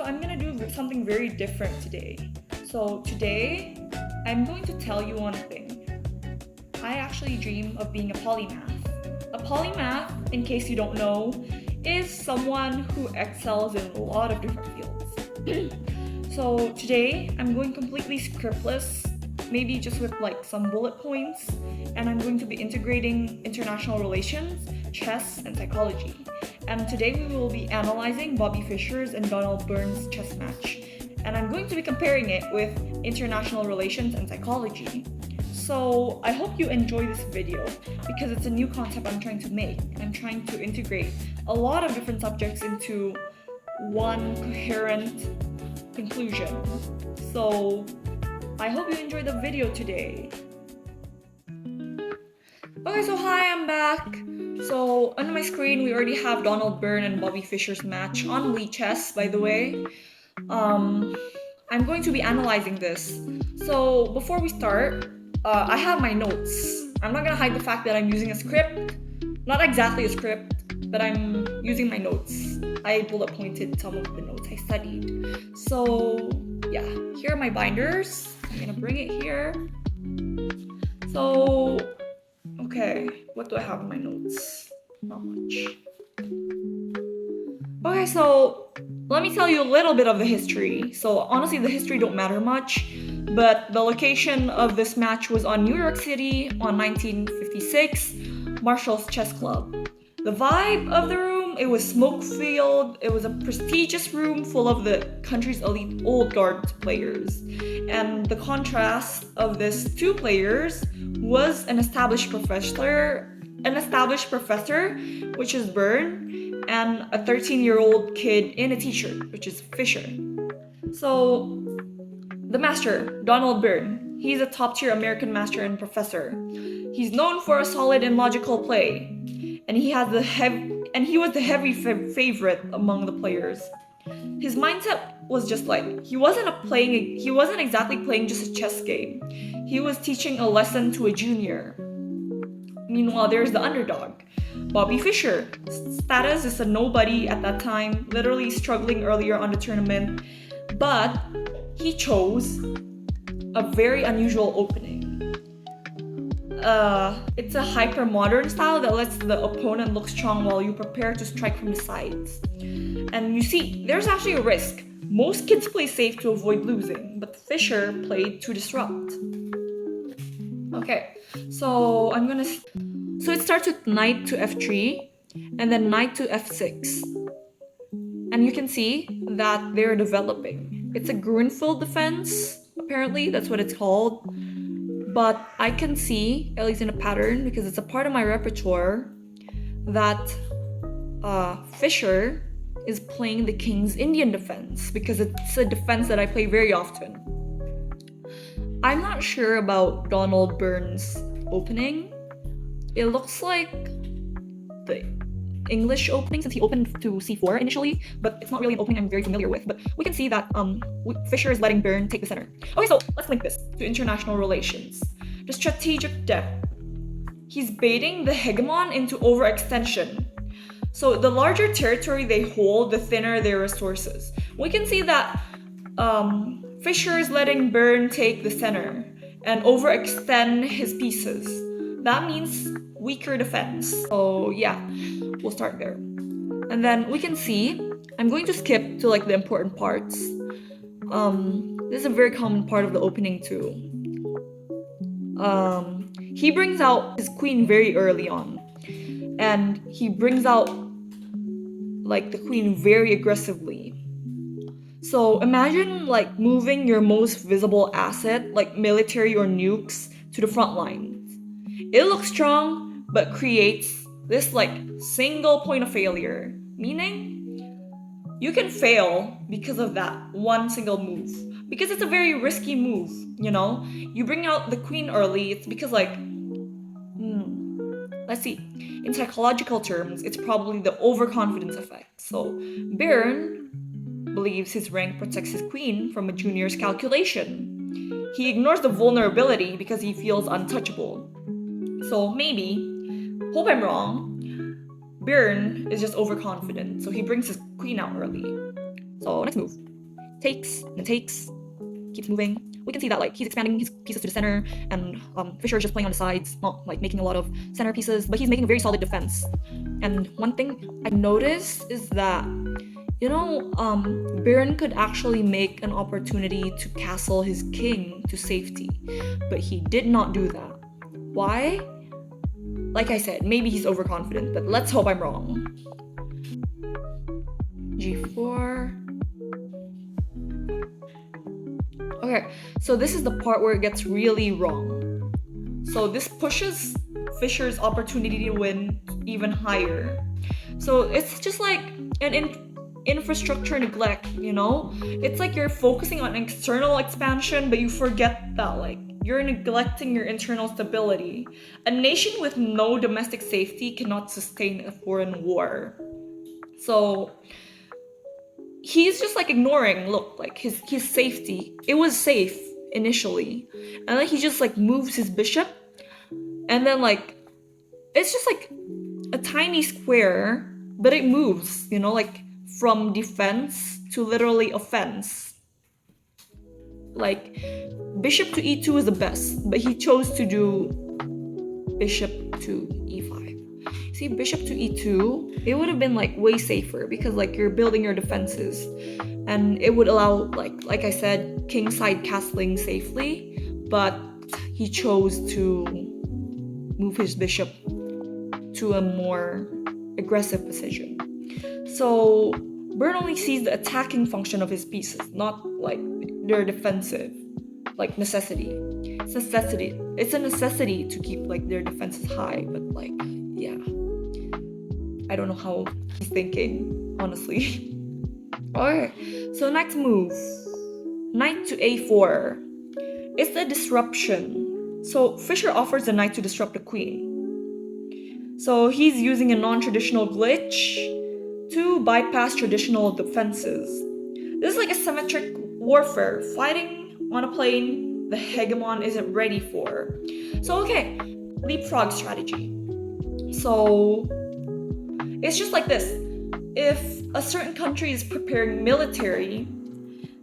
So I'm gonna do something very different today. So today, I'm going to tell you one thing. I actually dream of being a polymath. A polymath, in case you don't know, is someone who excels in a lot of different fields. So today, I'm going completely scriptless, maybe just with like some bullet points, and I'm going to be integrating international relations, chess, and psychology. And today we will be analyzing Bobby Fischer's and Donald Byrne's chess match. And I'm going to be comparing it with international relations and psychology. So I hope you enjoy this video because it's a new concept I'm trying to make. I'm trying to integrate a lot of different subjects into one coherent conclusion. So I hope you enjoy the video today. Okay, so hi, I'm back. So on my screen, we already have Donald Byrne and Bobby Fischer's match on Wii Chess, by the way. I'm going to be analyzing this. So before we start, I have my notes. I'm not gonna hide the fact that I'm using a script. Not exactly a script, but I'm using my notes. I bullet pointed some of the notes I studied. So yeah, here are my binders. I'm gonna bring it here. So, okay, what do I have in my notes? Not much. Okay, so let me tell you a little bit of the history. So honestly, the history don't matter much, but the location of this match was on New York City on 1956, Marshall's Chess Club. The vibe of the room, it was smoke-filled. It was a prestigious room full of the country's elite old guard players. And the contrast of these two players was an established professor, which is Byrne, and a 13-year-old kid in a t-shirt, which is Fischer. So the master, Donald Byrne, he's a top-tier American master and professor. He's known for a solid and logical play, and he was the heavy favorite among the players. His mindset was just like he wasn't exactly playing just a chess game. He was teaching a lesson to a junior. Meanwhile, there's the underdog, Bobby Fischer. Status is a nobody at that time, literally struggling earlier on the tournament, but he chose a very unusual opening. It's a hyper-modern style that lets the opponent look strong while you prepare to strike from the sides. And you see, there's actually a risk. Most kids play safe to avoid losing, but Fischer played to disrupt. Okay, so it starts with knight to f3, and then knight to f6. And you can see that they're developing. It's a Grunfeld defense, apparently, that's what it's called. But I can see, at least in a pattern, because it's a part of my repertoire, that Fischer is playing the King's Indian defense, because it's a defense that I play very often. I'm not sure about Donald Byrne's opening. It looks like the English opening, since he opened to c4 initially, but it's not really an opening I'm very familiar with. But we can see that Fischer is letting Byrne take the center. Okay, so let's link this to international relations. The strategic depth. He's baiting the hegemon into overextension. So the larger territory they hold, the thinner their resources. We can see that Fischer is letting Byrne take the center and overextend his pieces. That means weaker defense. So yeah, we'll start there. And then we can see, I'm going to skip to like the important parts. This is a very common part of the opening too. He brings out his queen very early on. And he brings out like the queen very aggressively. So imagine like moving your most visible asset, like military or nukes, to the front lines. It looks strong, but creates this like single point of failure, meaning you can fail because of that one single move. Because it's a very risky move, you know? You bring out the queen early, it's because like, let's see. In psychological terms, it's probably the overconfidence effect. So Byrne believes his rank protects his queen from a junior's calculation. He ignores the vulnerability because he feels untouchable. So maybe, hope I'm wrong, Byrne is just overconfident, so he brings his queen out early. So next move. takes and takes, keeps moving. We can see that like he's expanding his pieces to the center, and Fischer is just playing on the sides, not like making a lot of center pieces, but he's making a very solid defense. And one thing I noticed is that Byrne could actually make an opportunity to castle his king to safety, but he did not do that. Why? Like I said, maybe he's overconfident, but let's hope I'm wrong. G4. Okay, so this is the part where it gets really wrong. So this pushes Fischer's opportunity to win even higher. So it's just like an infrastructure neglect, It's like you're focusing on external expansion, but you forget that like you're neglecting your internal stability. A nation with no domestic safety cannot sustain a foreign war. So he's just like ignoring, look, like his safety. It was safe initially. And then he just like moves his bishop. And then like, it's just like a tiny square, but it moves, like from defense to literally offense. Like bishop to e2 is the best, but he chose to do bishop to e5. See, bishop to e2, it would have been like way safer because like you're building your defenses, and it would allow like I said, kingside castling safely, but he chose to move his bishop to a more aggressive position. So Byrne only sees the attacking function of his pieces, not like their defensive, like necessity. It's a necessity to keep like their defenses high, but like, yeah. I don't know how he's thinking, honestly. Alright, so next move. Knight to a4. It's a disruption. So Fischer offers the knight to disrupt the queen. So he's using a non-traditional glitch to bypass traditional defenses. This is like a symmetric warfare, fighting on a plane the hegemon isn't ready for. So okay, leapfrog strategy. So it's just like this. If a certain country is preparing military,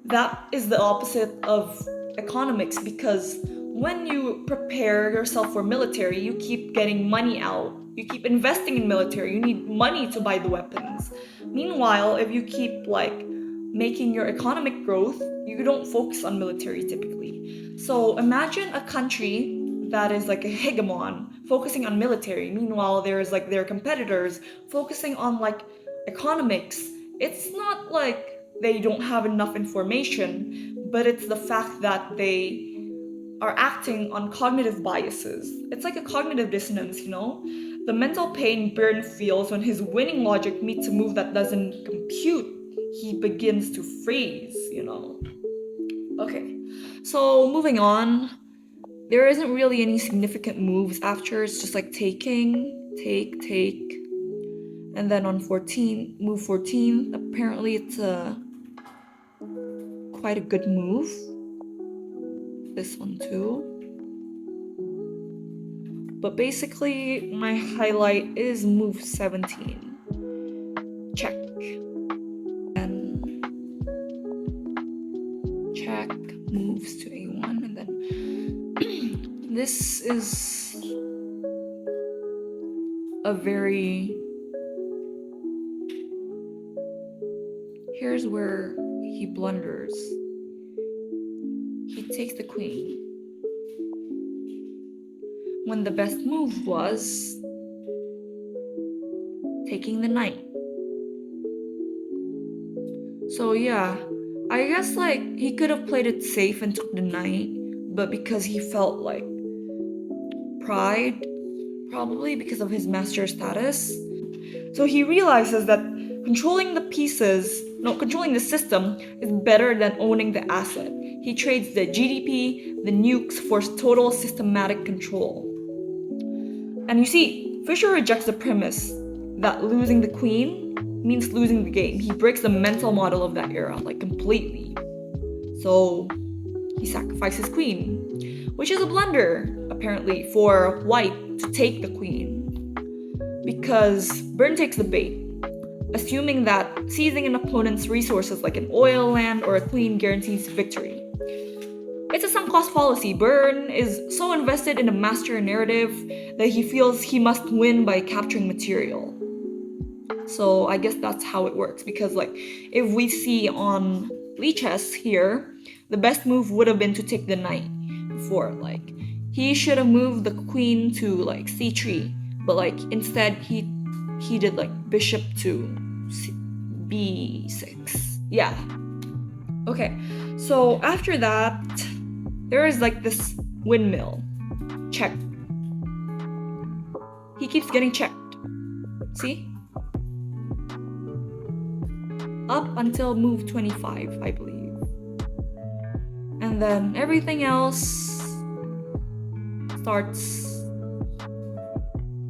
that is the opposite of economics, because when you prepare yourself for military, you keep getting money out. You keep investing in military. You need money to buy the weapons. Meanwhile, if you keep like making your economic growth, you don't focus on military typically. So imagine a country that is like a hegemon focusing on military. Meanwhile, there's like their competitors focusing on like economics. It's not like they don't have enough information, but it's the fact that they are acting on cognitive biases. It's like a cognitive dissonance, The mental pain Byrne feels when his winning logic meets a move that doesn't compute. He begins to freeze, Okay, so moving on. There isn't really any significant moves after. It's just like taking, take. And then on move 14, apparently it's quite a good move. This one too. But basically, my highlight is move 17. Check. And check, moves to a1, and then this is a very... Here's where he blunders. He takes the queen, when the best move was taking the knight. So yeah, I guess like he could have played it safe and took the knight, but because he felt like pride, probably because of his master status, so he realizes that controlling the system is better than owning the asset. He trades the GDP, the nukes for total systematic control. And you see, Fischer rejects the premise that losing the queen means losing the game. He breaks the mental model of that era, like completely. So he sacrifices queen, which is a blunder, apparently, for white to take the queen. Because Byrne takes the bait. assuming that seizing an opponent's resources like an oil, land, or a queen guarantees victory. It's a sunk cost fallacy. Byrne is so invested in a master narrative that he feels he must win by capturing material. So I guess that's how it works, because like if we see on Lichess here, the best move would have been to take the knight before. Like he should have moved the queen to like c3, but like instead he did like bishop to b6. Yeah. Okay, so after that, there is like this windmill. Check. He keeps getting checked. See? Up until move 25, I believe. And then everything else starts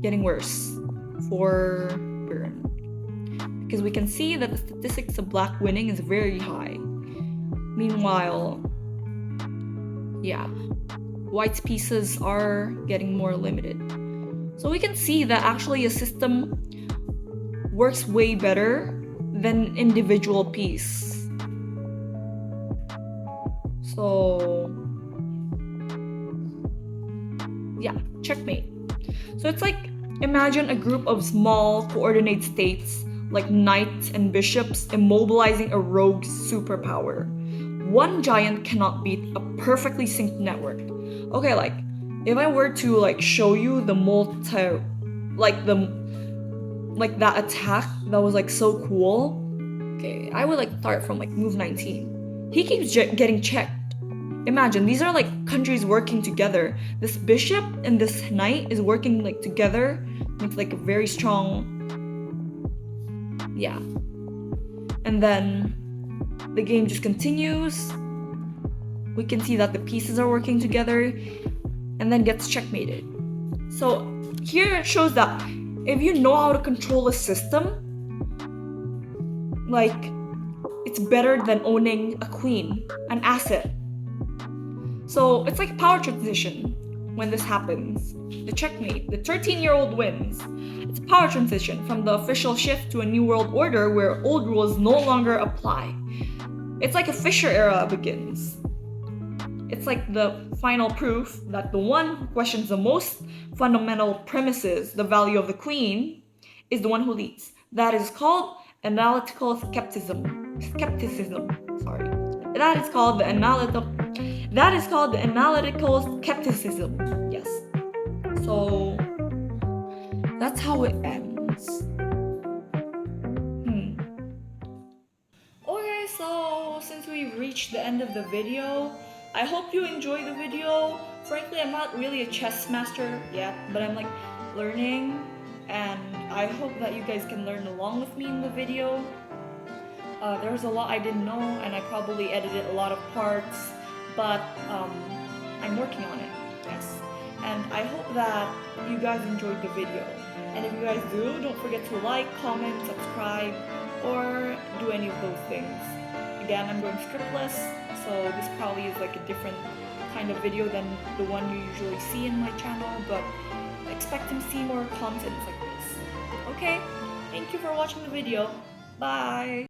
getting worse for Byrne. Because we can see that the statistics of black winning is very high. Meanwhile, yeah, white's pieces are getting more limited. So we can see that actually a system works way better than individual piece. So yeah, checkmate. So it's like, imagine a group of small coordinate states like knights and bishops immobilizing a rogue superpower. One giant cannot beat a perfectly synced network. Okay, like if I were to like show you the that attack that was like so cool. Okay, I would like start from like move 19. He keeps getting checked. Imagine these are like countries working together. This bishop and this knight is working like together. It's like a very strong. Yeah. And then the game just continues. We can see that the pieces are working together and then gets checkmated. So here it shows that if you know how to control a system, like it's better than owning a queen, an asset. So it's like a power transition when this happens. The checkmate, the 13-year-old wins. It's a power transition from the official shift to a new world order where old rules no longer apply. It's like a Fischer era begins. It's like the final proof that the one who questions the most fundamental premises, the value of the queen, is the one who leads. That is called analytical skepticism. Sorry. That is called the analytical skepticism. Yes. So that's how it ends. Okay, so since we've reached the end of the video, I hope you enjoy the video. Frankly, I'm not really a chess master yet, but I'm like learning, and I hope that you guys can learn along with me in the video. There was a lot I didn't know, and I probably edited a lot of parts, but I'm working on it, yes. And I hope that you guys enjoyed the video. And if you guys do, don't forget to like, comment, subscribe, or do any of those things. Again, I'm going scriptless, so this probably is like a different kind of video than the one you usually see in my channel, but expect to see more content like this. Okay, thank you for watching the video. Bye!